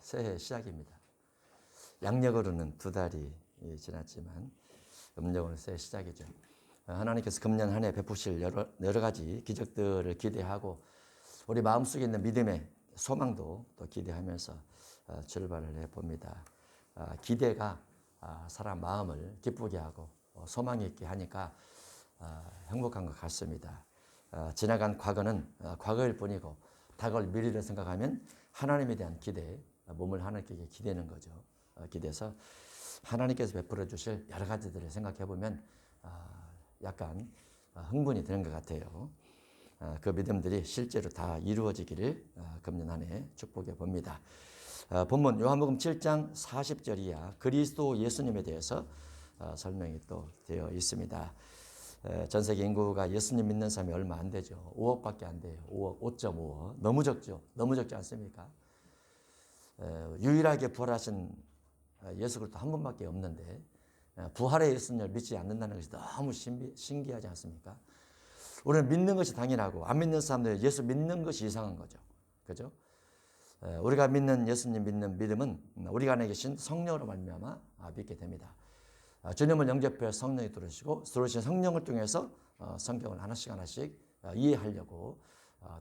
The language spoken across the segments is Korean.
새해 시작입니다. 양력으로는 2달이 지났지만 음력으로는 새해 시작이죠. 하나님께서 금년 한 해 베푸실 여러 가지 기적들을 기대하고 우리 마음속에 있는 믿음의 소망도 또 기대하면서 출발을 해봅니다. 기대가 사람 마음을 기쁘게 하고 소망이 있게 하니까 행복한 것 같습니다. 지나간 과거는 과거일 뿐이고 다가올 미래를 생각하면 하나님에 대한 기대, 몸을 하나님께 기대는 거죠. 기대서 하나님께서 베풀어 주실 여러 가지들을 생각해 보면 약간 흥분이 되는 것 같아요. 그 믿음들이 실제로 다 이루어지기를 금년 한 해 축복해 봅니다. 본문 요한복음 7장 40절 이하 그리스도 예수님에 대해서 설명이 또 되어 있습니다. 전 세계 인구가 예수님 믿는 사람이 얼마 안 되죠. 5억밖에 안 돼요. 5억, 5.5억. 너무 적죠. 너무 적지 않습니까? 유일하게 부활하신 예수 그리스도 한 분밖에 없는데 부활의 예수님을 믿지 않는다는 것이 너무 신기하지 않습니까? 우리는 믿는 것이 당연하고 안 믿는 사람들 예수 믿는 것이 이상한 거죠. 그죠? 우리가 믿는 예수님 믿는 믿음은 우리가 안에 계신 성령으로 말미암아 믿게 됩니다. 주님을 영접해 성령이 들어오신 성령을 통해서 성경을 하나씩 이해하려고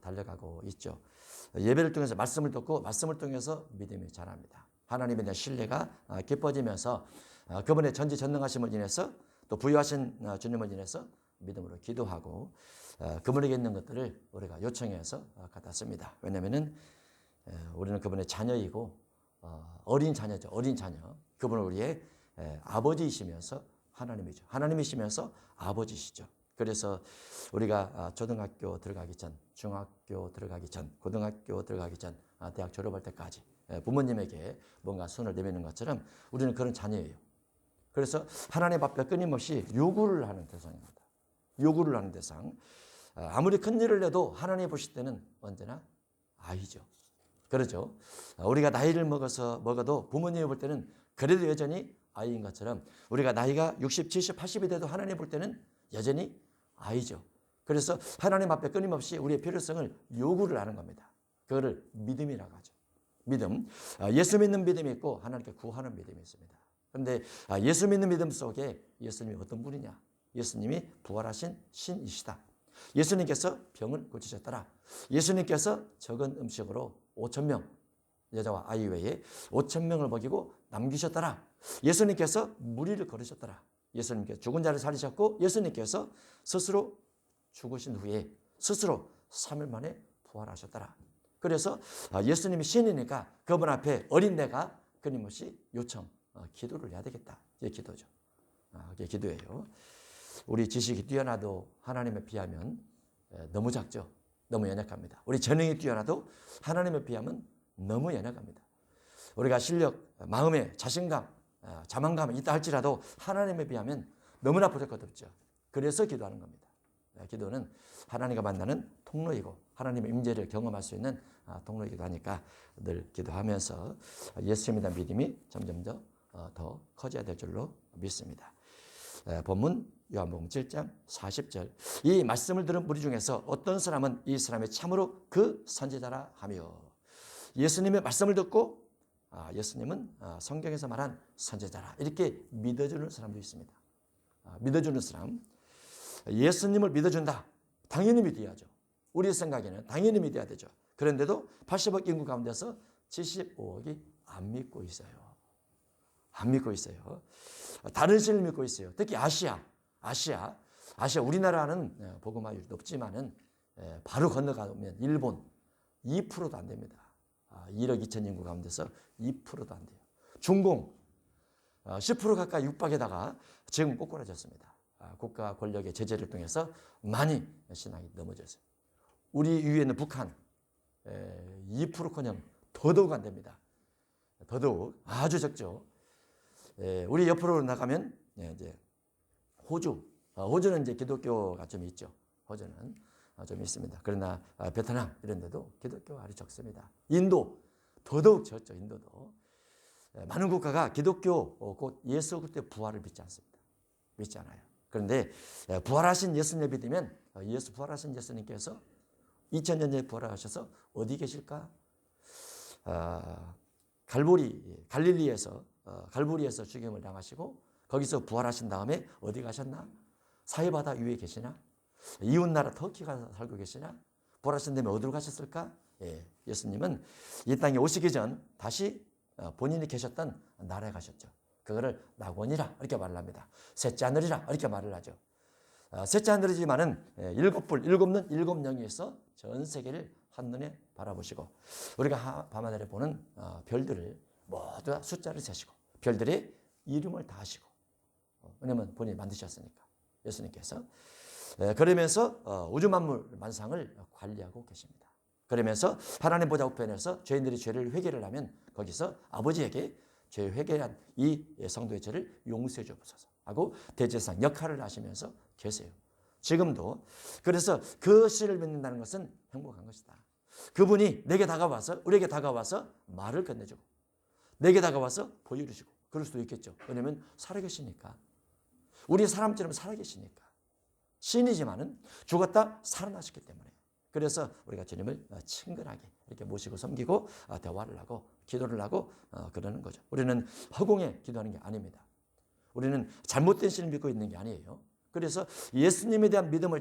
달려가고 있죠. 예배를 통해서 말씀을 듣고 말씀을 통해서 믿음이 자랍니다. 하나님에 대한 신뢰가 깊어지면서 그분의 전지전능하심을 인해서 또 부유하신 주님을 인해서 믿음으로 기도하고 그분에게 있는 것들을 우리가 요청해서 갖다 씁니다. 왜냐하면 우리는 그분의 자녀이고 어린 자녀죠. 어린 자녀. 그분은 우리의 아버지이시면서 하나님이죠. 하나님이시면서 아버지시죠. 그래서 우리가 초등학교 들어가기 전, 중학교 들어가기 전, 고등학교 들어가기 전, 대학 졸업할 때까지 부모님에게 뭔가 손을 내미는 것처럼 우리는 그런 자녀예요. 그래서 하나님 앞에 끊임없이 요구를 하는 대상입니다. 요구를 하는 대상. 아무리 큰 일을 해도 하나님 보실 때는 언제나 아이죠. 그렇죠. 우리가 나이를 먹어도 부모님이 볼 때는 그래도 여전히 아이인 것처럼 우리가 나이가 60, 70, 80이 돼도 하나님 볼 때는 여전히 아이죠. 그래서 하나님 앞에 끊임없이 우리의 필요성을 요구를 하는 겁니다. 그거를 믿음이라고 하죠. 믿음. 예수 믿는 믿음이 있고 하나님께 구하는 믿음이 있습니다. 그런데 예수 믿는 믿음 속에 예수님이 어떤 분이냐? 예수님이 부활하신 신이시다. 예수님께서 병을 고치셨더라. 예수님께서 적은 음식으로 5,000명 여자와 아이 외에 5,000명을 먹이고 남기셨더라. 예수님께서 무리를 걸으셨더라. 예수님께서 죽은 자를 살리셨고 예수님께서 스스로 죽으신 후에 스스로 3일 만에 부활하셨더라. 그래서 예수님이 신이니까 그분 앞에 어린 내가 끊임없이 기도를 해야 되겠다. 이게 기도죠. 그게 기도예요. 우리 지식이 뛰어나도 하나님에 비하면 너무 작죠. 너무 연약합니다. 우리 재능이 뛰어나도 하나님에 비하면 너무 연약합니다. 우리가 실력, 마음의 자신감, 자만감이 있다 할지라도 하나님에 비하면 너무나 부족하죠. 그래서 기도하는 겁니다. 기도는 하나님과 만나는 통로이고 하나님의 임재를 경험할 수 있는 통로이기도 하니까 늘 기도하면서 예수님에 대한 믿음이 점점 더 커져야 될 줄로 믿습니다. 본문 요한복음 7장 40절 이 말씀을 들은 무리 중에서 어떤 사람은 이 사람이 참으로 그 선지자라 하며 예수님의 말씀을 듣고 예수님은 성경에서 말한 선지자라 이렇게 믿어주는 사람도 있습니다. 믿어주는 사람 예수님을 믿어준다. 당연히 믿어야죠. 우리 생각에는 당연히 믿어야 되죠. 그런데도 80억 인구 가운데서 75억이 안 믿고 있어요. 안 믿고 있어요. 다른 신을 믿고 있어요. 특히 아시아 우리나라는 복음화율이 높지만은 바로 건너가면 일본 2%도 안 됩니다. 1억 2천 인구 가운데서 2%도 안 돼요. 중공 10% 가까이 육박에다가 지금 꼬꾸라졌습니다. 국가 권력의 제재를 통해서 많이 신앙이 넘어졌어요. 우리 위에는 북한 2%커녕 더더욱 안 됩니다. 더더욱 아주 적죠. 우리 옆으로 나가면 이제 호주는 이제 기독교가 좀 있죠. 호주는 좀 있습니다. 그러나 베트남 이런 데도 기독교가 아주 적습니다. 인도 더더욱 적죠. 인도도 많은 국가가 기독교 곧 예수 그리스도의 부활을 믿지 않습니다. 믿지 않아요. 그런데 부활하신 예수님을 믿으면 부활하신 예수님께서 2000년 전에 부활하셔서 어디 계실까? 갈보리에서 죽임을 당하시고 거기서 부활하신 다음에 어디 가셨나? 사해바다 위에 계시나? 이웃나라 터키 가서 살고 계시나? 부활하신 다음에 어디로 가셨을까? 예수님은 이 땅에 오시기 전 다시 본인이 계셨던 나라에 가셨죠. 그거를 낙원이라 이렇게 말을 합니다. 셋째 하늘이라 이렇게 말을 하죠. 셋째 하늘이지만은 일곱 눈 일곱 영이 있어 전 세계를 한눈에 바라보시고 우리가 밤하늘에 보는 별들을 모두 다 숫자를 세시고 별들의 이름을 다 하시고 왜냐면 본인이 만드셨으니까 예수님께서 그러면서 우주 만물 만상을 관리하고 계십니다. 그러면서 하나님 보좌 우편에서 죄인들이 죄를 회개를 하면 거기서 아버지에게 죄 회개한 이 성도의 죄를 용서해 주옵소서 하고 대제사장 역할을 하시면서 계세요. 지금도. 그래서 그 씨를 믿는다는 것은 행복한 것이다. 그분이 내게 다가와서 우리에게 다가와서 말을 건네주고 내게 다가와서 보여주시고 그럴 수도 있겠죠. 왜냐하면 살아계시니까. 우리 사람처럼 살아계시니까. 신이지만은 죽었다 살아나셨기 때문에. 그래서 우리가 주님을 친근하게 이렇게 모시고 섬기고 대화를 하고 기도를 하고 그러는 거죠. 우리는 허공에 기도하는 게 아닙니다. 우리는 잘못된 신을 믿고 있는 게 아니에요. 그래서 예수님에 대한 믿음을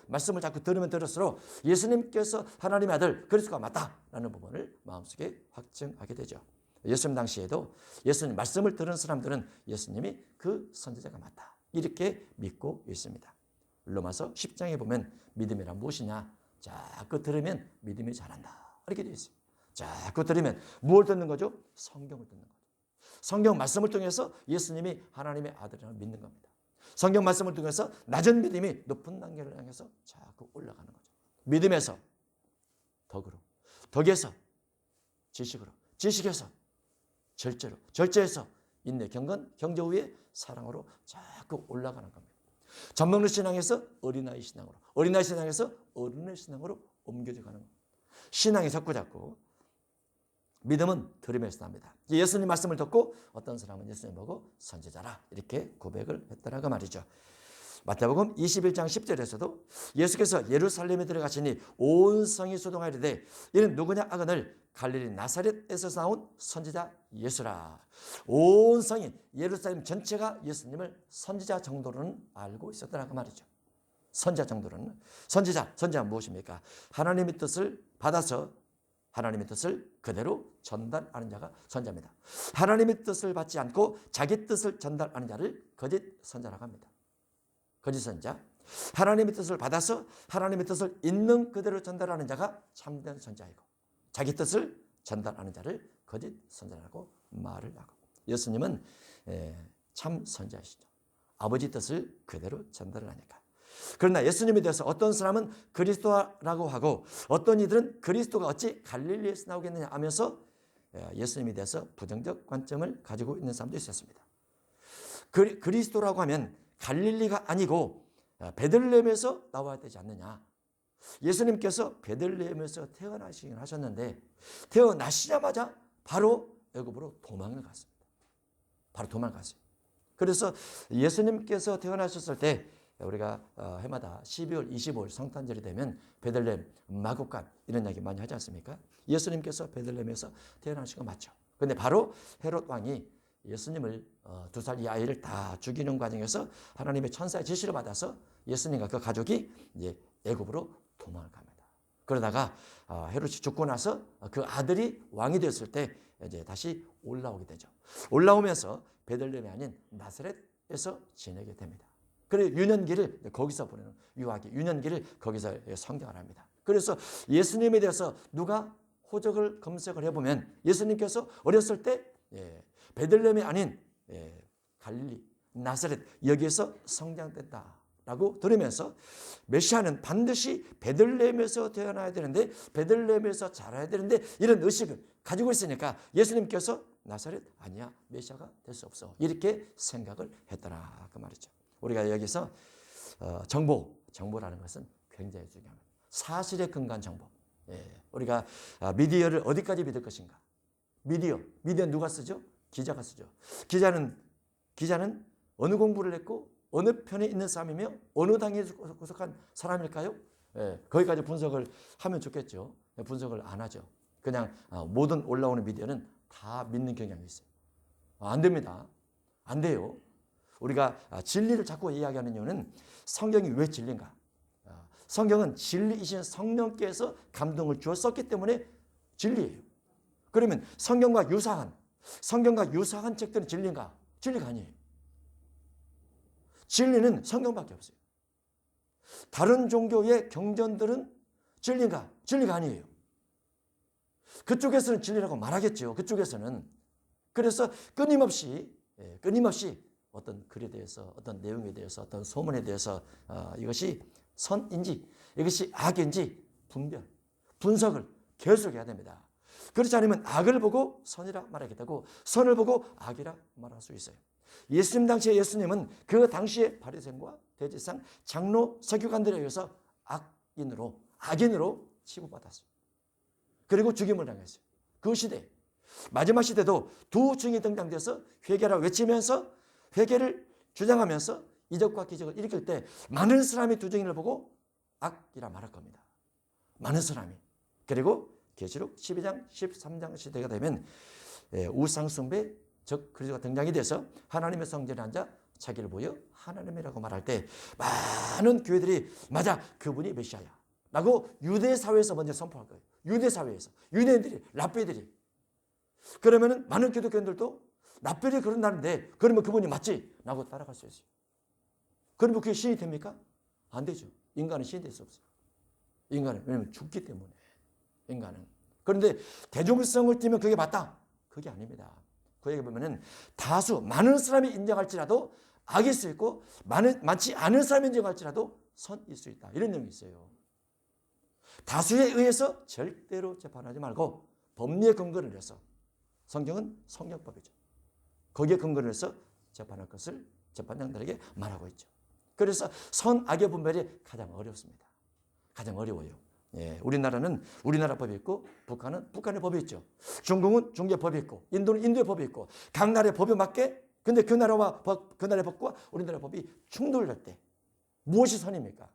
말씀을 자꾸 들으면 들을수록 예수님께서 하나님의 아들 그리스도가 맞다라는 부분을 마음속에 확증하게 되죠. 예수님 당시에도 예수님 말씀을 들은 사람들은 예수님이 그 선지자가 맞다 이렇게 믿고 있습니다. 로마서 10장에 보면 믿음이란 무엇이냐? 자꾸 들으면 믿음이 자란다 이렇게 되어 있어요. 자꾸 들으면 무엇을 듣는 거죠? 성경을 듣는 거죠. 성경 말씀을 통해서 예수님이 하나님의 아들이라고 믿는 겁니다. 성경 말씀을 통해서 낮은 믿음이 높은 단계를 향해서 자꾸 올라가는 거죠. 믿음에서 덕으로, 덕에서 지식으로, 지식에서 절제로, 절제에서 인내, 경건, 경제 후에 사랑으로 자꾸 올라가는 겁니다. 젖먹는 신앙에서 어린아이 신앙으로, 어린아이 신앙에서 어른의 신앙으로 옮겨져 가는 겁니다. 신앙이 자꾸 믿음은 들음에서 납니다. 예수님 말씀을 듣고 어떤 사람은 예수님 보고 선지자라 이렇게 고백을 했더라고 말이죠. 마태복음 21장 10절에서도 예수께서 예루살렘에 들어가시니 온 성이 소동하리되 이는 누구냐 하거늘 갈릴리 나사렛에서 나온 선지자 예수라. 온 성이 예루살렘 전체가 예수님을 선지자 정도로는 알고 있었더라고 말이죠. 선지자 정도로는. 선지자 무엇입니까? 하나님의 뜻을 받아서 하나님의 뜻을 그대로 전달하는 자가 선지자입니다. 하나님의 뜻을 받지 않고 자기 뜻을 전달하는 자를 거짓 선지자라고 합니다. 거짓 선지자. 하나님의 뜻을 받아서 하나님의 뜻을 있는 그대로 전달하는 자가 참된 선지자이고 자기 뜻을 전달하는 자를 거짓 선지자라고 말을 하고 예수님은 참 선지자이시죠. 아버지 뜻을 그대로 전달을 하니까. 그러나 예수님에 대해서 어떤 사람은 그리스도라고 하고 어떤 이들은 그리스도가 어찌 갈릴리에서 나오겠느냐 하면서 예수님에 대해서 부정적 관점을 가지고 있는 사람도 있었습니다. 그리스도라고 하면 갈릴리가 아니고 베들레헴에서 나와야 되지 않느냐. 예수님께서 베들레헴에서 태어나시긴 하셨는데 태어나시자마자 바로 애굽으로 도망을 갔습니다. 바로 도망갔어요. 그래서 예수님께서 태어나셨을 때 우리가 해마다 12월 25일 성탄절이 되면 베들레헴 마국간 이런 이야기 많이 하지 않습니까? 예수님께서 베들레헴에서 태어나신 거 맞죠. 그런데 바로 헤롯 왕이 예수님을 2살 이 아이를 다 죽이는 과정에서 하나님의 천사의 지시를 받아서 예수님과 그 가족이 이제 애굽으로 도망을 갑니다. 그러다가 헤롯이 죽고 나서 그 아들이 왕이 되었을 때 이제 다시 올라오게 되죠. 올라오면서 베들레헴이 아닌 나사렛에서 지내게 됩니다. 그래서 유년기를 거기서 보내는 유아기, 유년기를 거기서 성경을 합니다. 그래서 예수님에 대해서 누가 호적을 검색을 해보면 예수님께서 어렸을 때 베들레헴이 아닌 갈릴리, 나사렛 여기에서 성장됐다라고 들으면서 메시아는 반드시 베들레헴에서 태어나야 되는데 베들레헴에서 자라야 되는데 이런 의식을 가지고 있으니까 예수님께서 나사렛 아니야 메시아가 될 수 없어 이렇게 생각을 했더라 그 말이죠. 우리가 여기서 정보라는 것은 굉장히 중요합니다. 사실에 근거한 정보. 우리가 미디어를 어디까지 믿을 것인가? 미디어 누가 쓰죠? 기자가 쓰죠. 기자는 어느 공부를 했고 어느 편에 있는 사람이며 어느 당에 소속한 사람일까요? 거기까지 분석을 하면 좋겠죠. 분석을 안 하죠. 그냥 모든 올라오는 미디어는 다 믿는 경향이 있어요. 안 됩니다. 안 돼요. 우리가 진리를 자꾸 이야기하는 이유는 성경이 왜 진리인가? 성경은 진리이신 성령께서 감동을 주어 썼기 때문에 진리예요. 그러면 성경과 유사한 책들은 진리인가? 진리가 아니에요. 진리는 성경밖에 없어요. 다른 종교의 경전들은 진리인가? 진리가 아니에요. 그쪽에서는 진리라고 말하겠죠. 그쪽에서는. 그래서 끊임없이 어떤 글에 대해서, 어떤 내용에 대해서, 어떤 소문에 대해서 이것이 선인지 이것이 악인지 분석을 계속해야 됩니다. 그렇지 않으면 악을 보고 선이라 말하겠다고 선을 보고 악이라 말할 수 있어요. 예수님 당시에 예수님은 그 당시의 바리새인과 대제사장, 장로, 서기관들에 의해서 악인으로 취급받았어요. 그리고 죽임을 당했어요. 그 시대 마지막 시대도 두 증인이 등장돼서 회개라 외치면서 회개를 주장하면서 이적과 기적을 일으킬 때 많은 사람이 두 증인을 보고 악이라 말할 겁니다. 많은 사람이. 그리고 계시록 12장 13장 시대가 되면 우상숭배 즉 그리스도가 등장이 돼서 하나님의 성전에 앉아 자기를 보여 하나님이라고 말할 때 많은 교회들이 맞아 그분이 메시아야 라고 유대 사회에서 먼저 선포할 거예요. 유대 사회에서 유대인들이 랍비들이 그러면은 많은 기독교인들도 랍비들이 그런다는데 그러면 그분이 맞지? 라고 따라갈 수 있어요. 그러면 그게 신이 됩니까? 안 되죠. 인간은 신이 될 수 없어요. 인간은 왜냐하면 죽기 때문에 인간은. 그런데 대중성을 띠면 그게 맞다? 그게 아닙니다. 그 얘기 보면은 다수 많은 사람이 인정할지라도 악일 수 있고 많지 않은 사람이 인정할지라도 선일 수 있다. 이런 내용이 있어요. 다수에 의해서 절대로 재판하지 말고 법리에 근거를 해서 성경은 성경법이죠. 거기에 근거를 해서 재판할 것을 재판장들에게 말하고 있죠. 그래서 선악의 분별이 가장 어렵습니다. 가장 어려워요. 예, 우리나라는 우리나라 법이 있고 북한은 북한의 법이 있죠. 중국은 중국의 법이 있고 인도는 인도의 법이 있고 각 나라의 법에 맞게 근데 그 나라와 그 나라의 법과 우리나라 법이 충돌할 때 무엇이 선입니까?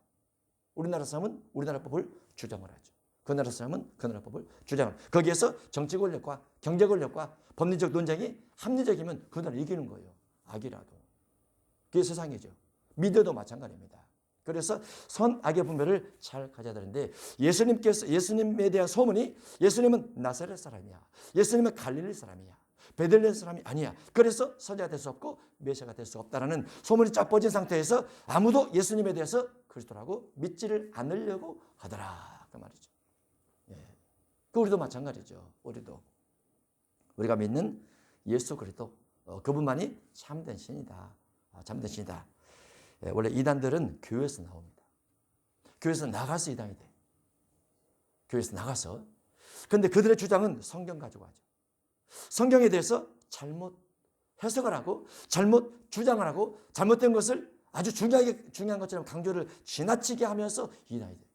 우리나라 사람은 우리나라 법을 주장을 하죠. 그 나라 사람은 그 나라 법을 주장을 하죠. 거기에서 정치 권력과 경제 권력과 법리적 논쟁이 합리적이면 그 나라 이기는 거예요. 악이라도. 그게 세상이죠. 미디어도 마찬가지입니다. 그래서 선악의 분별을 잘 가져야 되는데 예수님에 대한 소문이 예수님은 나사렛 사람이야. 예수님은 갈릴리 사람이야. 베들레헴 사람이 아니야. 그래서 선지자가 될 수 없고 메시아가 될 수 없다라는 소문이 쫙 퍼진 상태에서 아무도 예수님에 대해서 그리스도라고 믿지를 않으려고 하더라. 그 말이죠. 예. 그 우리도 마찬가지죠. 우리가 믿는 예수 그리스도 그분만이 참된 신이다. 참된 신이다. 예, 원래 이단들은 교회에서 나옵니다. 교회에서 나가서 이단이 돼. 교회에서 나가서. 그런데 그들의 주장은 성경 가지고 하죠. 성경에 대해서 잘못 해석을 하고 잘못 주장을 하고 잘못된 것을 아주 중요한 것처럼 강조를 지나치게 하면서 이단이 돼요.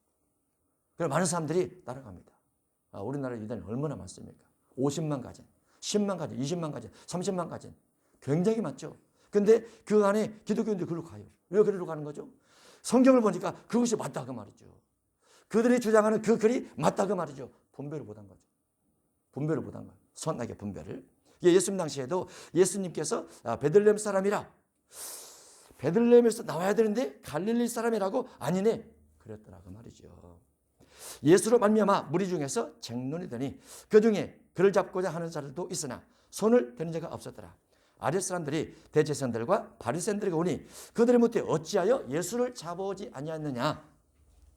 그래서 많은 사람들이 따라갑니다. 우리나라 이단이 얼마나 많습니까? 50만 가진, 10만 가진, 20만 가진, 30만 가진 굉장히 많죠. 근데 그 안에 기독교인들이 그리로 가요. 왜 그리로 가는 거죠? 성경을 보니까 그것이 맞다 그 말이죠. 그들이 주장하는 그 글이 맞다 그 말이죠. 분별을 못한 거죠. 분별을 못한 거예요. 선악의 분별을. 예수님 당시에도 예수님께서 베들레헴 사람이라 베들레헴에서 나와야 되는데 갈릴리 사람이라고 아니네 그랬더라 그 말이죠. 예수로 말미암아 무리 중에서 쟁론이 되니 그중에 그를 잡고자 하는 자들도 있으나 손을 대는 자가 없었더라. 아랫 사람들이 대제사장들과 바리새인들에게 오니 그들이 묻되 어찌하여 예수를 잡아오지 아니하느냐?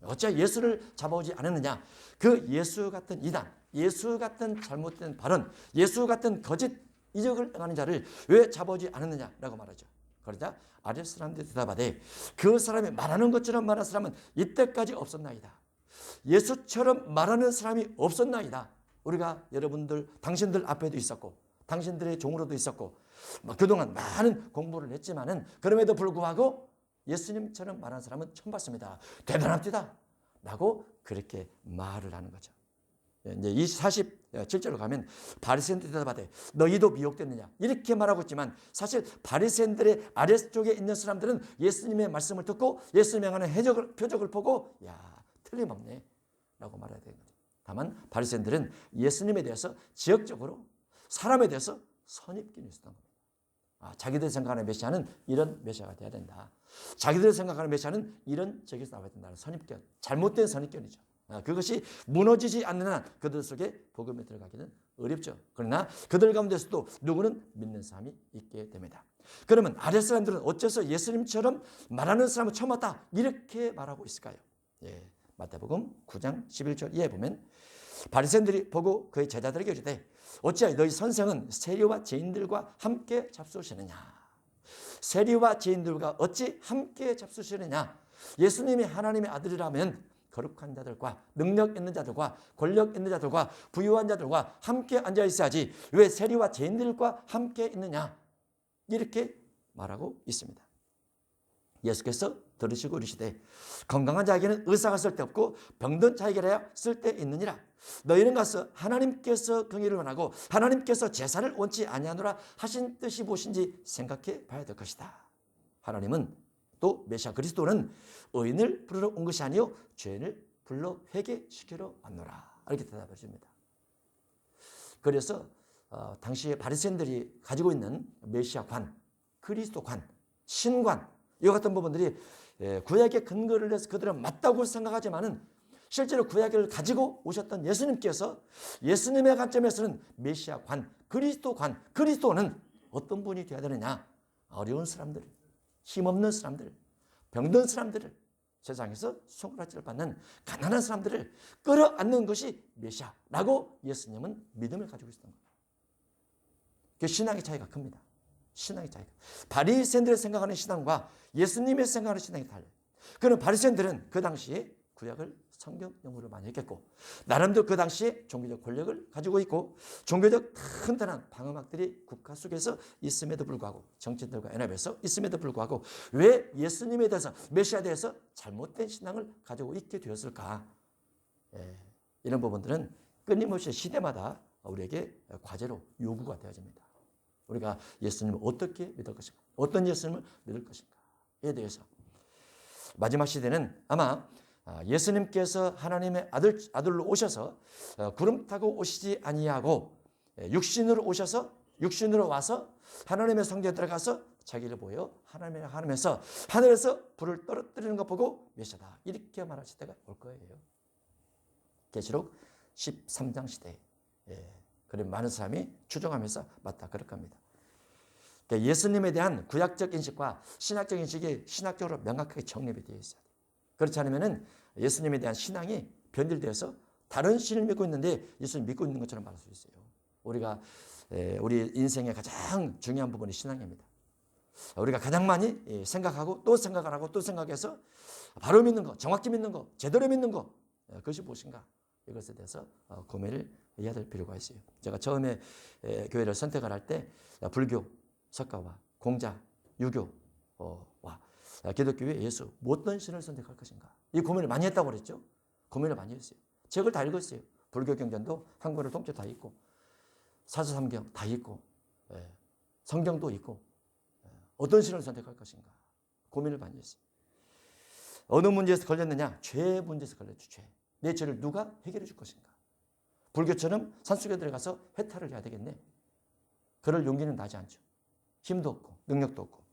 어찌하여 예수를 잡아오지 않았느냐? 그 예수 같은 이단, 예수 같은 잘못된 발언, 예수 같은 거짓 이적을 행하는 자를 왜 잡아오지 않았느냐라고 말하죠. 그러자 아랫 사람들이 대답하되 그 사람이 말하는 것처럼 말하는 사람은 이때까지 없었나이다. 예수처럼 말하는 사람이 없었나이다. 우리가 여러분들, 당신들 앞에도 있었고 당신들의 종으로도 있었고 그동안 많은 공부를 했지만은 그럼에도 불구하고 예수님처럼 말하는 사람은 처음 봤습니다. 대단합니다. 라고 그렇게 말을 하는 거죠. 이제 47절로 가면 바리새인들이 대답하되 너희도 미혹됐느냐 이렇게 말하고 있지만 사실 바리새인들의 아래쪽에 있는 사람들은 예수님의 말씀을 듣고 예수님의 행하는 표적을 보고 야 틀림없네 라고 말해야 되는 거죠. 다만 바리새인들은 예수님에 대해서 지역적으로 사람에 대해서 선입견이 있었던 겁니다. 자기들이 생각하는 메시아는 이런 메시아가 돼야 된다. 자기들이 생각하는 메시아는 이런 적에서 나와야 된다는 선입견, 잘못된 선입견이죠. 그것이 무너지지 않는 한 그들 속에 복음에 들어가기는 어렵죠. 그러나 그들 가운데서도 누구는 믿는 사람이 있게 됩니다. 그러면 아랫 사람들은 어째서 예수님처럼 말하는 사람을 처음 왔다 이렇게 말하고 있을까요? 마태복음 9장 11절 이하에 보면 바리새인들이 보고 그의 제자들에게 이르되 어찌하여 너희 선생은 세리와 죄인들과 함께 잡수시느냐. 세리와 죄인들과 어찌 함께 잡수시느냐. 예수님이 하나님의 아들이라면 거룩한 자들과 능력 있는 자들과 권력 있는 자들과 부유한 자들과 함께 앉아 있어야지 왜 세리와 죄인들과 함께 있느냐. 이렇게 말하고 있습니다. 예수께서 들으시고 이르시되 건강한 자에게는 의사가 쓸데없고 병든 자에게라야 쓸데있느니라. 너희는 가서 하나님께서 긍휼을 원하고 하나님께서 제사를 원치 아니하노라 하신 뜻이 무엇인지 생각해 봐야 될 것이다. 하나님은 또 메시아 그리스도는 의인을 부르러 온 것이 아니요 죄인을 불러 회개시키러 왔노라. 이렇게 대답해 줍니다. 그래서 당시에 바리새인들이 가지고 있는 메시아관, 그리스도관, 신관 이와 같은 부분들이 구약의 근거를 내서 그들은 맞다고 생각하지만은 실제로 구약을 가지고 오셨던 예수님께서 예수님의 관점에서는 메시아관, 그리스도관, 그리스도는 어떤 분이 되어야 되느냐? 어려운 사람들, 힘없는 사람들, 병든 사람들을 세상에서 손가락질을 받는 가난한 사람들을 끌어안는 것이 메시아라고 예수님은 믿음을 가지고 있었던 거예요. 그 신앙의 차이가 큽니다. 신앙의 차이가. 바리새인들이 생각하는 신앙과 예수님의 생각하는 신앙이 달라요. 그럼 바리새인들은 그 당시에 구약을 성경 연구를 많이 했겠고 나름대로 그 당시에 종교적 권력을 가지고 있고 종교적 튼튼한 방어막들이 국가 속에서 있음에도 불구하고 정치인들과 연합해서 있음에도 불구하고 왜 예수님에 대해서 메시아에 대해서 잘못된 신앙을 가지고 있게 되었을까? 이런 부분들은 끊임없이 시대마다 우리에게 과제로 요구가 되어집니다. 우리가 예수님을 어떻게 믿을 것인가? 어떤 예수님을 믿을 것인가에 대해서 마지막 시대는 아마 예수님께서 하나님의 아들로 오셔서 구름 타고 오시지 아니하고 육신으로 오셔서 육신으로 와서 하나님의 성전에 들어가서 자기를 보여 하나님에서 하늘에서 불을 떨어뜨리는 것 보고 메시아다 이렇게 말할 시대가 올 거예요. 계시록 13장 시대에 그런 많은 사람이 추정하면서 맞다 그럴 겁니다. 그러니까 예수님에 대한 구약적 인식과 신학적 인식이 신학적으로 명확하게 정립이 되어 있어요. 그렇지 않으면 예수님에 대한 신앙이 변질되어서 다른 신을 믿고 있는데 예수님 믿고 있는 것처럼 말할 수 있어요. 우리가 우리 인생의 가장 중요한 부분이 신앙입니다. 우리가 가장 많이 생각하고 또 생각을 하고 또 생각해서 바로 믿는 거, 정확히 믿는 거, 제대로 믿는 거 그것이 무엇인가? 이것에 대해서 고민을 해야 될 필요가 있어요. 제가 처음에 교회를 선택을 할 때 불교, 석가와 공자, 유교와 기독교의 예수 어떤 신을 선택할 것인가? 이 고민을 많이 했다고 그랬죠. 고민을 많이 했어요. 책을 다 읽었어요. 불교 경전도 한글을 통째 다 읽고 사서삼경 다 읽고 성경도 읽고 어떤 신을 선택할 것인가? 고민을 많이 했어요. 어느 문제에서 걸렸느냐? 죄 문제에서 걸렸죠. 죄. 내 죄를 누가 해결해 줄 것인가? 불교처럼 산속에 들어가서 해탈을 해야 되겠네. 그럴 용기는 나지 않죠. 힘도 없고 능력도 없고.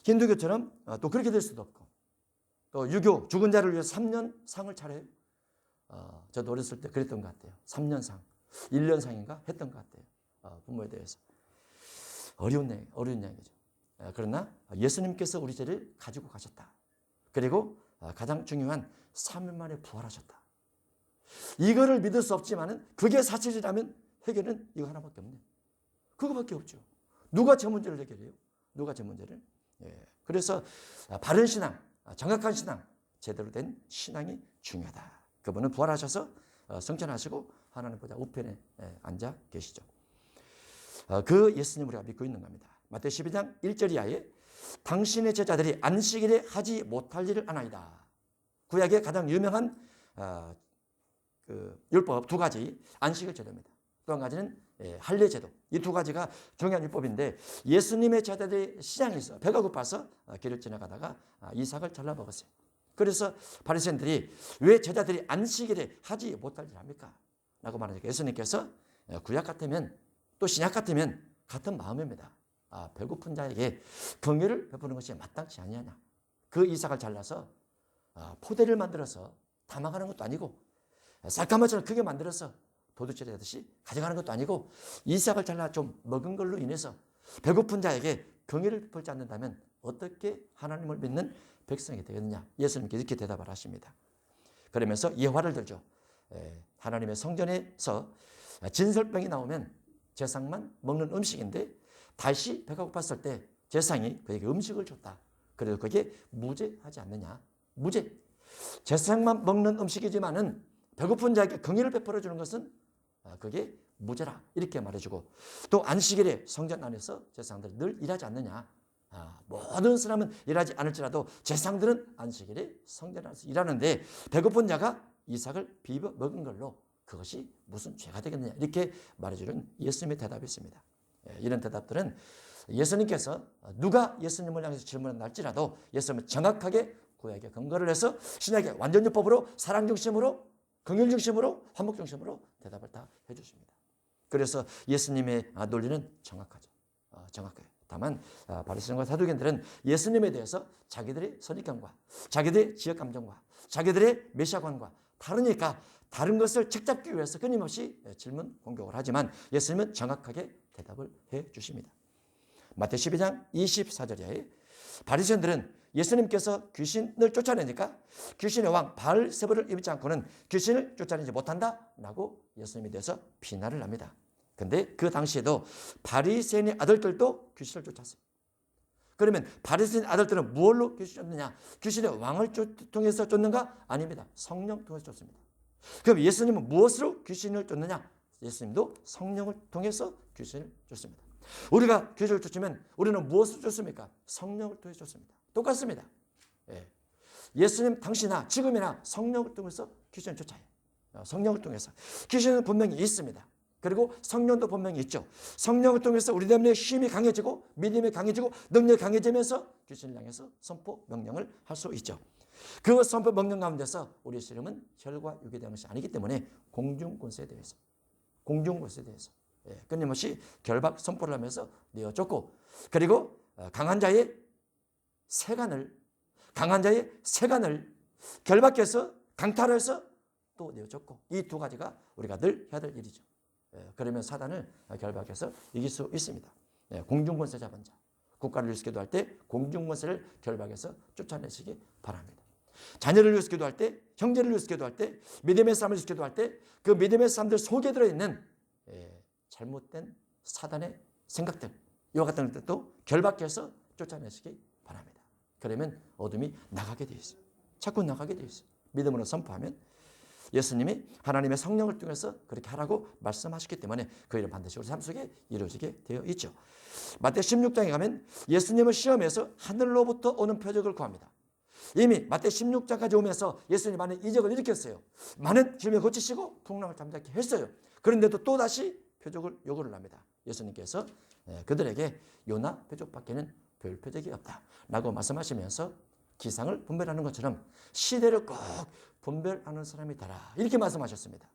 힌두교처럼 또 그렇게 될 수도 없고. 또 유교, 죽은 자를 위해서 3년 상을 차려요. 저도 어렸을 때 그랬던 것 같아요. 3년 상, 1년 상인가 했던 것 같아요. 부모에 대해서. 어려운 얘기죠. 그러나 예수님께서 우리 죄를 가지고 가셨다. 그리고 가장 중요한 3일 만에 부활하셨다. 이거를 믿을 수 없지만은 그게 사실이라면 해결은 이거 하나밖에 없네. 그거밖에 없죠. 누가 제 문제를 해결해요? 누가 제 문제를? 그래서 바른 신앙, 정확한 신앙, 제대로 된 신앙이 중요하다. 그분은 부활하셔서 성천하시고 하나님 보좌 우편에 앉아 계시죠. 그 예수님 우리가 믿고 있는 겁니다. 마태오 12장 1절 이하에 당신의 제자들이 안식일에 하지 못할 일을 아나이다. 구약의 가장 유명한 그 율법 두 가지 안식일 제도입니다. 또 한 가지는 할례 제도. 이 두 가지가 중요한 율법인데 예수님의 제자들이 시장에 있어 배가 고파서 길을 지나가다가 이삭을 잘라 먹었어요. 그래서 바리새인들이 왜 제자들이 안식일에 하지 못할 일을 합니까? 라고 말하니까 예수님께서 구약 같으면 또 신약 같으면 같은 마음입니다. 배고픈 자에게 긍휼을 베푸는 것이 마땅치 아니하냐. 그 이삭을 잘라서 포대를 만들어서 담아가는 것도 아니고 쌀가마처럼 크게 만들어서 도둑질을 하듯이 가져가는 것도 아니고 이삭을 잘라 좀 먹은 걸로 인해서 배고픈 자에게 긍휼을 베풀지 않는다면 어떻게 하나님을 믿는 백성이 되겠느냐. 예수님께서 이렇게 대답을 하십니다. 그러면서 예화를 들죠. 하나님의 성전에서 진설병이 나오면 제사장만 먹는 음식인데 다시 배가 고팠을 때 제사장이 그에게 음식을 줬다. 그래도 그게 무죄하지 않느냐. 무죄. 제사장만 먹는 음식이지만은 배고픈 자에게 긍휼을 베풀어 주는 것은 그게 무죄라. 이렇게 말해주고 또 안식일에 성전 안에서 제사장들이 늘 일하지 않느냐. 모든 사람은 일하지 않을지라도 제사장들은 안식일에 성전 안에서 일하는데 배고픈 자가 이삭을 비벼 먹은 걸로 그것이 무슨 죄가 되겠느냐. 이렇게 말해주는 예수님의 대답이 있습니다. 이런 대답들은 예수님께서 누가 예수님을 향해서 질문을 할지라도 예수님은 정확하게 구약에 근거를 해서 신약의 완전율법으로 사랑 중심으로 긍휼 중심으로 화목 중심으로 대답을 다 해주십니다. 그래서 예수님의 논리는 정확하죠. 정확해요. 다만 바리새인과 사두개인들은 예수님에 대해서 자기들의 선입견과 자기들의 지역 감정과 자기들의 메시아관과 다르니까 다른 것을 책잡기 위해서 끊임없이 질문 공격을 하지만 예수님은 정확하게 대답을 해 주십니다. 마태 12장 24절에 바리새인들은 예수님께서 귀신을 쫓아내니까 귀신의 왕 바알세불을 입지 않고는 귀신을 쫓아내지 못한다라고 예수님에 대해서 비난을 합니다. 근데 그 당시에도 바리새인의 아들들도 귀신을 쫓았어요. 그러면 바리새인 아들들은 무엇로 귀신을 쫓느냐? 귀신의 왕을 통해서 쫓는가? 아닙니다. 성령 통해서 쫓습니다. 그럼 예수님은 무엇으로 귀신을 쫓느냐? 예수님도 성령을 통해서 귀신을 쫓습니다. 우리가 귀신을 쫓으면 우리는 무엇을 쫓습니까? 성령을 통해서 쫓습니다. 똑같습니다. 예수님 당시나 지금이나 성령을 통해서 귀신을 쫓아요. 성령을 통해서. 귀신은 분명히 있습니다. 그리고 성령도 분명히 있죠. 성령을 통해서 우리 때문에 힘이 강해지고 믿음이 강해지고 능력이 강해지면서 귀신을 향해서 선포 명령을 할 수 있죠. 그 선포 명령 가운데서 우리의 씨름은 혈과 육에 대한 것이 아니기 때문에 공중권세에 대해서 끊임없이 결박 선포를 하면서 내어쫓고 그리고 강한 자의 세간을 결박해서 강탈해서 또 내어쫓고 이 두 가지가 우리가 늘 해야 될 일이죠. 그러면 사단을 결박해서 이길 수 있습니다. 공중권세 잡은 자, 국가를 위해서 기도할 때 공중권세를 결박해서 쫓아내시기 바랍니다. 자녀를 위해서 기도할 때, 형제를 위해서 기도할 때, 믿음의 사람을 위해서 기도할 때 그 믿음의 사람들 속에 들어있는 잘못된 사단의 생각들, 이와 같은 것들도 결박해서 쫓아내시기 바랍니다. 그러면 어둠이 나가게 되어 있어요. 자꾸 나가게 되어 있어요. 믿음으로 선포하면 예수님이 하나님의 성령을 통해서 그렇게 하라고 말씀하셨기 때문에 그 일은 반드시 우리 삶 속에 이루어지게 되어 있죠. 마태 16장에 가면 예수님을 시험해서 하늘로부터 오는 표적을 구합니다. 이미 마태 16장까지 오면서 예수님 많은 이적을 일으켰어요. 많은 질병을 고치시고 풍랑을 잠잠케 했어요. 그런데도 또다시 표적을 요구를 합니다. 예수님께서 그들에게 요나 표적밖에는 별 표적이 없다라고 말씀하시면서 기상을 분별하는 것처럼 시대를 꼭 분별하는 사람이 되라 이렇게 말씀하셨습니다.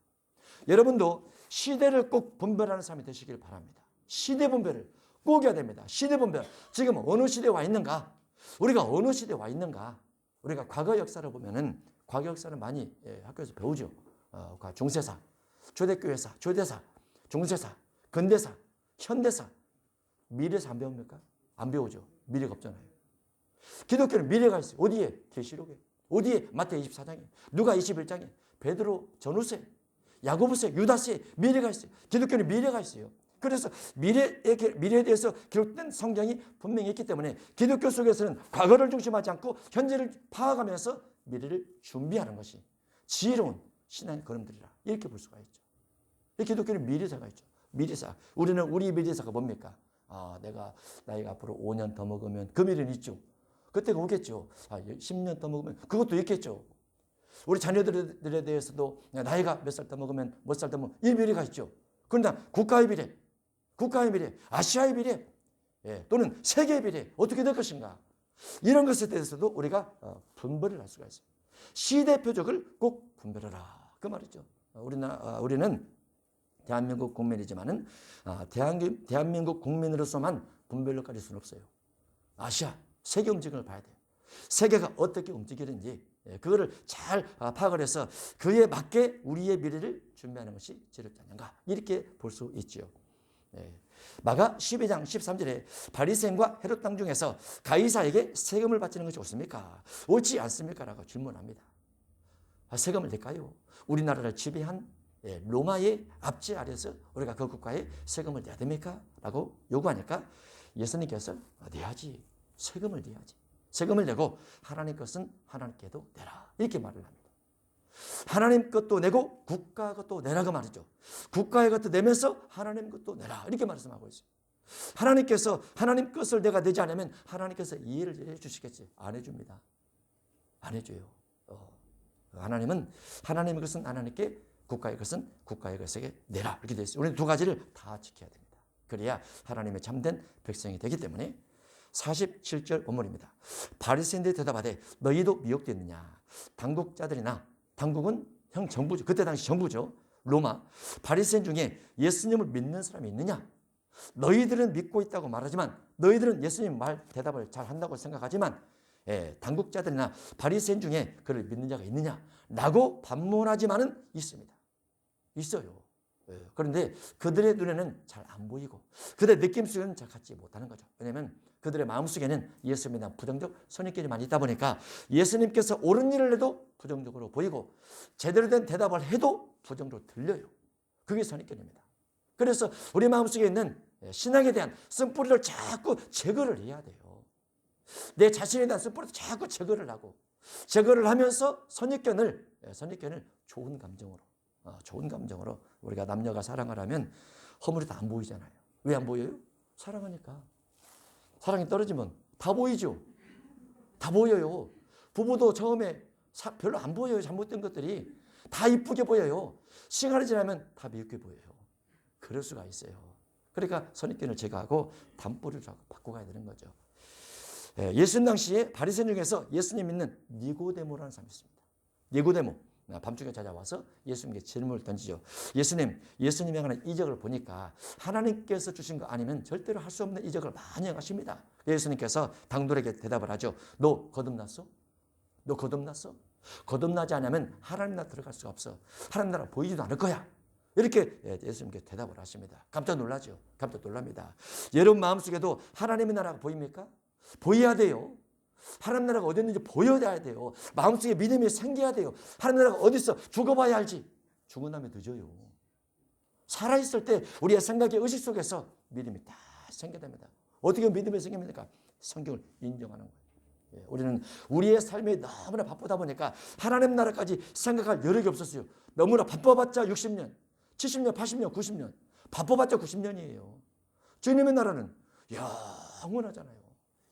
여러분도 시대를 꼭 분별하는 사람이 되시길 바랍니다. 시대 분별을 꼭 해야 됩니다. 시대 분별. 지금 어느 시대에 와 있는가? 우리가 어느 시대에 와 있는가? 우리가 과거 역사를 보면은 과거 역사를 많이 학교에서 배우죠. 중세사, 초대교회사, 초대사, 중세사, 근대사, 현대사, 미래사 안 배웁니까? 안 배우죠. 미래가 없잖아요. 기독교는 미래가 있어요. 어디에? 계시록에. 어디에? 마태 24장에. 누가 21장에. 베드로 전후세, 야고보세, 유다세 미래가 있어요. 기독교는 미래가 있어요. 그래서 미래에 대해서 기록된 성경이 분명히 있기 때문에 기독교 속에서는 과거를 중심하지 않고 현재를 파악하면서 미래를 준비하는 것이 지혜로운 신앙의 걸음들이라 이렇게 볼 수가 있죠. 이 기독교는 미래사가 있죠. 미래사. 우리 미래사가 뭡니까? 내가 나이가 앞으로 5년 더 먹으면 그 미래는 있죠. 그때가 오겠죠. 10년 더 먹으면 그것도 있겠죠. 우리 자녀들에 대해서도 나이가 몇 살 더 먹으면 몇 살 더 먹으면 이 미래가 있죠. 그러나 국가의 미래, 아시아의 미래, 또는 세계의 미래 어떻게 될 것인가? 이런 것에 대해서도 우리가 분별을 할 수가 있어요. 시대 표적을 꼭 분별하라 그 말이죠. 우리는 대한민국 국민이지만은 대한민국 국민으로서만 분별력 가질 수는 없어요. 아시아, 세계 움직임을 봐야 돼요. 세계가 어떻게 움직이는지 그거를 잘 파악을 해서 그에 맞게 우리의 미래를 준비하는 것이 지극지 않는가 이렇게 볼 수 있지요. 마가 12장 13절에 바리새인과 헤롯 당 중에서 가이사에게 세금을 바치는 것이 옳습니까? 옳지 않습니까? 라고 질문합니다. 세금을 낼까요? 우리나라를 지배한 로마의 압제 아래서 우리가 그 국가에 세금을 내야 됩니까? 라고 요구하니까 예수님께서 내야지. 세금을 내야지. 세금을 내고 하나님 것은 하나님께도 내라. 이렇게 말을 합니다. 하나님 것도 내고 국가 것도 내라고 말이죠. 국가의 것도 내면서 하나님 것도 내라. 이렇게 말씀하고 있어요. 하나님께서 하나님 것을 내가 내지 않으면 하나님께서 이해를 해 주시겠지? 안 해줍니다. 안 해줘요. 하나님은 하나님의 것은 하나님께 국가의 것은 국가의 것에게 내라. 이렇게 되어 있어요. 우리는 두 가지를 다 지켜야 됩니다. 그래야 하나님의 참된 백성이 되기 때문에 47절 본문입니다. 바리새인들이 대답하되 너희도 미혹되느냐? 당국자들이나 당국은 형 정부죠. 그때 당시 정부죠. 로마. 바리새인 중에 예수님을 믿는 사람이 있느냐? 너희들은 믿고 있다고 말하지만 너희들은 예수님 말 대답을 잘 한다고 생각하지만 당국자들이나 바리새인 중에 그를 믿는 자가 있느냐? 라고 반문하지만은 있습니다. 있어요. 그런데 그들의 눈에는 잘 안 보이고 그들의 느낌 속에는 잘 갖지 못하는 거죠. 왜냐하면 그들의 마음속에는 예수님에 대한 부정적 선입견이 많이 있다 보니까 예수님께서 옳은 일을 해도 부정적으로 보이고 제대로 된 대답을 해도 부정적으로 들려요. 그게 선입견입니다. 그래서 우리 마음속에 있는 신앙에 대한 쓴뿌리를 자꾸 제거를 해야 돼요. 내 자신에 대한 쓴뿌리를 자꾸 제거를 하고 제거를 하면서 선입견을 좋은 감정으로 우리가 남녀가 사랑을 하면 허물이 다 안 보이잖아요. 왜 안 보여요? 사랑하니까. 사랑이 떨어지면 다 보이죠. 다 보여요. 부부도 처음에 별로 안 보여요. 잘못된 것들이 다 이쁘게 보여요. 시간이 지나면 다 미흡게 보여요. 그럴 수가 있어요. 그러니까 선입견을 제거하고 담보를 바꿔 가야 되는 거죠. 예수님 당시에 바리새인 중에서 예수님 믿는 니고데모라는 사람이 있습니다. 니고데모. 밤중에 찾아와서 예수님께 질문을 던지죠. 예수님이 행하는 이적을 보니까 하나님께서 주신 거 아니면 절대로 할 수 없는 이적을 많이 행하십니다. 예수님께서 당돌에게 대답을 하죠. 너 거듭났어? 너 거듭났어? 거듭나지 않으면 하나님 나라 들어갈 수가 없어. 하나님 나라 보이지도 않을 거야. 이렇게 예수님께 대답을 하십니다. 깜짝 놀라죠. 깜짝 놀랍니다. 여러분 마음속에도 하나님의 나라가 보입니까? 보여야 돼요. 하나님 나라가 어디 있는지 보여야 돼요. 마음속에 믿음이 생겨야 돼요. 하나님 나라가 어디 있어? 죽어봐야 알지. 죽은 다음에 늦어요. 살아있을 때 우리의 생각의 의식 속에서 믿음이 다 생겨야 됩니다. 어떻게 믿음이 생깁니까? 성경을 인정하는 거예요. 우리는 우리의 삶이 너무나 바쁘다 보니까 하나님 나라까지 생각할 여력이 없었어요. 너무나 바빠봤자 60년, 70년, 80년, 90년. 바빠봤자 90년이에요. 주님의 나라는 영원하잖아요.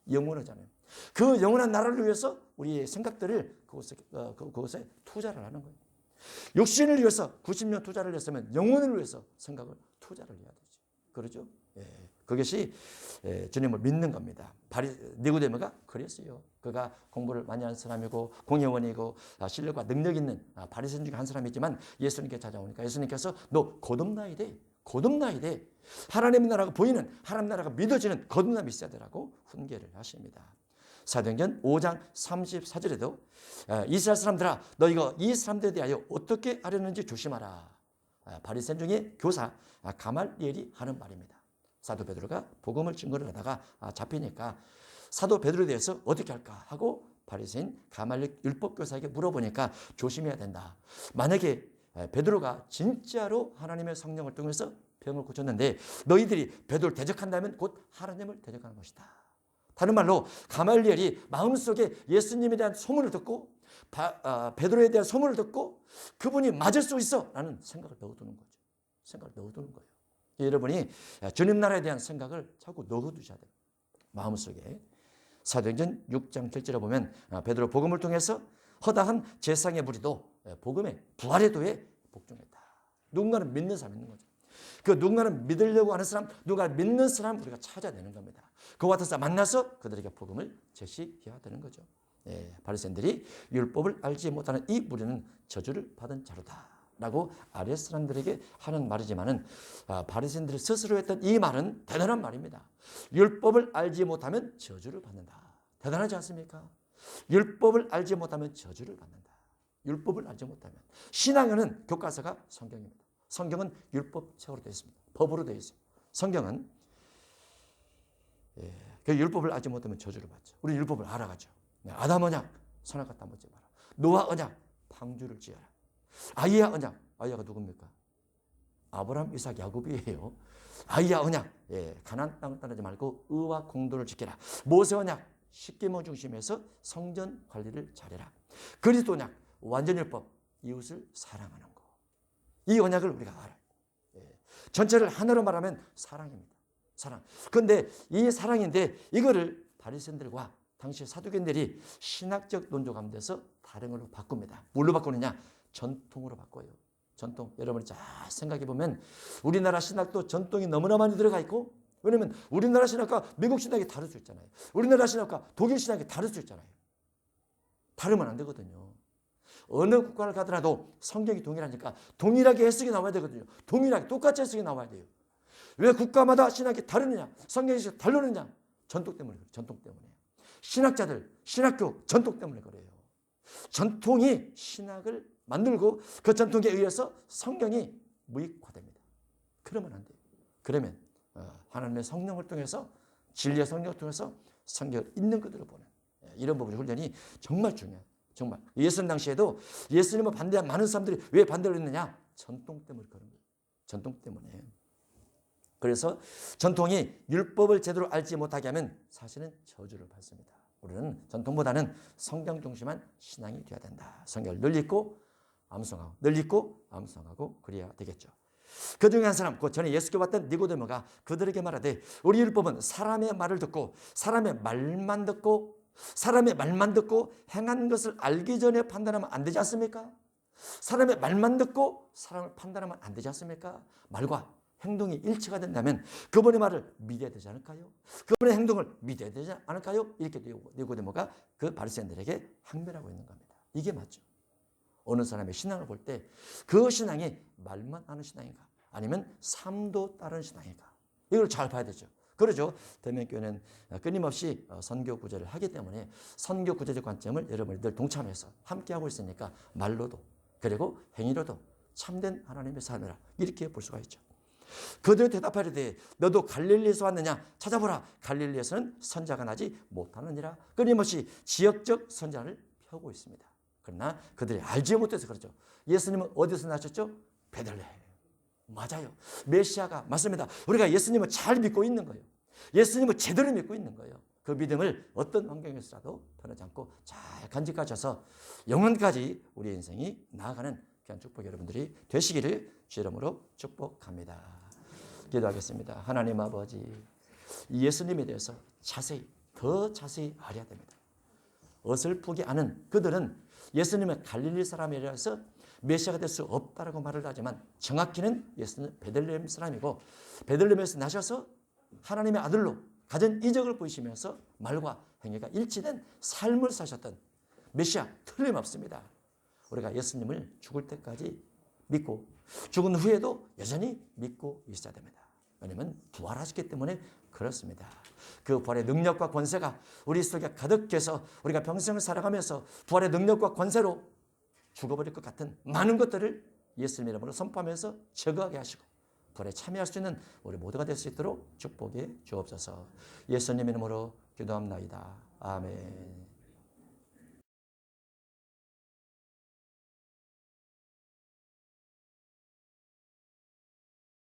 영원하잖아요. 그 영원한 나라를 위해서 우리의 생각들을 그것에 투자를 하는 거예요. 육신을 위해서 90년 투자를 했으면 영혼을 위해서 생각을 투자를 해야 되죠. 그렇죠? 그것이 주님을 믿는 겁니다. 니고데모가 그랬어요. 그가 공부를 많이 한 사람이고 공회원이고 실력과 능력 있는 바리새인 중에 한 사람이지만 예수님께 찾아오니까 예수님께서 너 거듭나야 돼. 하나님의 나라가 보이는 하나님 나라가 믿어지는 거듭남이 있어야 되라고 훈계를 하십니다. 사도행전 5장 34절에도 이스라엘 사람들아 너희가 이 사람들에 대하여 어떻게 하려는지 조심하라. 바리새인 중에 교사 가말리엘이 하는 말입니다. 사도 베드로가 복음을 증거를 하다가 잡히니까 사도 베드로에 대해서 어떻게 할까 하고 바리새인 가말리엘 율법교사에게 물어보니까 조심해야 된다. 만약에 베드로가 진짜로 하나님의 성령을 통해서 병을 고쳤는데 너희들이 베드로를 대적한다면 곧 하나님을 대적하는 것이다. 다른 말로 가말리엘이 마음속에 예수님에 대한 소문을 듣고 베드로에 대한 소문을 듣고 그분이 맞을 수 있어 라는 생각을 넣어두는 거죠. 생각을 넣어두는 거예요. 여러분이 주님 나라에 대한 생각을 자꾸 넣어두셔야 돼요. 마음속에. 사도행전 6장 7절에 보면 베드로 복음을 통해서 허다한 제상의 무리도 복음의 부활의 도에 복종했다. 누군가는 믿는 사람 있는 거죠. 그 누군가는 믿으려고 하는 사람, 누군가 믿는 사람 우리가 찾아내는 겁니다. 그와 같은 사람 만나서 그들에게 복음을 제시해야 되는 거죠. 바리새인들이 율법을 알지 못하는 이 무리는 저주를 받은 자로다. 라고 아랫 사람들에게 하는 말이지만은 바리새인들이 스스로 했던 이 말은 대단한 말입니다. 율법을 알지 못하면 저주를 받는다. 대단하지 않습니까? 율법을 알지 못하면 저주를 받는다. 율법을 알지 못하면. 신앙에는 교과서가 성경입니다. 성경은 율법책으로 되어 있습니다. 법으로 되어 있어요. 성경은 그 율법을 알지 못하면 저주를 받죠. 우리 율법을 알아가죠. 아담 언약 선악과 따먹지 마라. 노아 언약 방주를 지어라. 아이야 언약, 아이야가 누굽니까? 아브라함, 이삭, 야곱이에요. 아이야 언약, 가나안 땅을 떠나지 말고 의와 공도를 지켜라. 모세 언약, 십계명 중심에서 성전 관리를 잘해라. 그리스도 언약, 완전율법, 이웃을 사랑하는 거. 이 언약을 우리가 알아요. 전체를 하나로 말하면 사랑입니다. 사랑. 그런데 이 사랑인데 이거를 바리새인들과 당시 사두개인들이 신학적 논조 가운데서 다른 걸로 바꿉니다. 뭘로 바꾸느냐? 전통으로 바꿔요. 전통. 여러분이 잘 생각해 보면 우리나라 신학도 전통이 너무나 많이 들어가 있고, 왜냐면 우리나라 신학과 미국 신학이 다를 수 있잖아요. 우리나라 신학과 독일 신학이 다를 수 있잖아요. 다르면 안 되거든요. 어느 국가를 가더라도 성경이 동일하니까 동일하게 해석이 나와야 되거든요. 동일하게 똑같이 해석이 나와야 돼요. 왜 국가마다 신학이 다르느냐? 성경이 다르느냐? 전통 때문에 그래요. 전통 때문에. 신학자들, 신학교 전통 때문에 그래요. 전통이 신학을 만들고 그 전통에 의해서 성경이 무익화됩니다. 그러면 안 돼요. 그러면 하나님의 성령을 통해서 진리의 성령을 통해서 성경을 있는 그대로 보는 이런 부분의 훈련이 정말 중요해요. 정말. 예수님 당시에도 예수님을 반대한 많은 사람들이 왜 반대를 했느냐? 전통 때문에 그런 거예요. 전통 때문에. 그래서 전통이 율법을 제대로 알지 못하게 하면 사실은 저주를 받습니다. 우리는 전통보다는 성경 중심한 신앙이 되어야 된다. 성경을 늘 읽고 암송하고 늘 읽고 암송하고 그래야 되겠죠. 그 중에 한 사람, 그 전에 예수께 왔던 니고데모가 그들에게 말하되 우리 율법은 사람의 말을 듣고 사람의 말만 듣고 행한 것을 알기 전에 판단하면 안 되지 않습니까? 사람의 말만 듣고 사람을 판단하면 안 되지 않습니까? 말과 행동이 일치가 된다면 그분의 말을 믿어야 되지 않을까요? 그분의 행동을 믿어야 되지 않을까요? 이렇게 니고데모가 그 바리새인들에게 항변하고 있는 겁니다. 이게 맞죠. 어느 사람의 신앙을 볼 때 그 신앙이 말만 하는 신앙인가 아니면 삶도 따른 신앙인가 이걸 잘 봐야 되죠. 그러죠. 대면교회는 끊임없이 선교 구제를 하기 때문에 선교 구제적 관점을 여러분이 늘 동참해서 함께하고 있으니까 말로도 그리고 행위로도 참된 하나님의 삶이라 이렇게 볼 수가 있죠. 그들이 대답하리되 너도 갈릴리에서 왔느냐 찾아보라. 갈릴리에서는 선자가 나지 못하느니라. 끊임없이 지역적 선자를 펴고 있습니다. 그러나 그들이 알지 못해서 그렇죠. 예수님은 어디서 나셨죠? 베들레헴. 맞아요. 메시아가 맞습니다. 우리가 예수님을 잘 믿고 있는 거예요. 예수님을 제대로 믿고 있는 거예요. 그 믿음을 어떤 환경에서라도 변하지 않고 잘 간직하셔서 영원까지 우리 인생이 나아가는 귀한 축복 여러분들이 되시기를 주 이름으로 축복합니다. 기도하겠습니다. 하나님 아버지, 예수님에 대해서 더 자세히 알아야 됩니다. 어설프게 아는 그들은 예수님은 갈릴리 사람이라서 메시아가 될 수 없다라고 말을 하지만 정확히는 예수님은 베들레헴 사람이고 베들레헴에서 나셔서 하나님의 아들로 가진 이적을 보이시면서 말과 행위가 일치된 삶을 사셨던 메시아 틀림없습니다. 우리가 예수님을 죽을 때까지 믿고 죽은 후에도 여전히 믿고 있어야 됩니다. 왜냐하면 부활하셨기 때문에 그렇습니다. 그 부활의 능력과 권세가 우리 속에 가득해서 우리가 평생을 살아가면서 부활의 능력과 권세로 죽어버릴 것 같은 많은 것들을 예수님 이름으로 선포하면서 제거하게 하시고 부활에 참여할 수 있는 우리 모두가 될 수 있도록 축복해 주옵소서. 예수님 이름으로 기도합나이다. 아멘.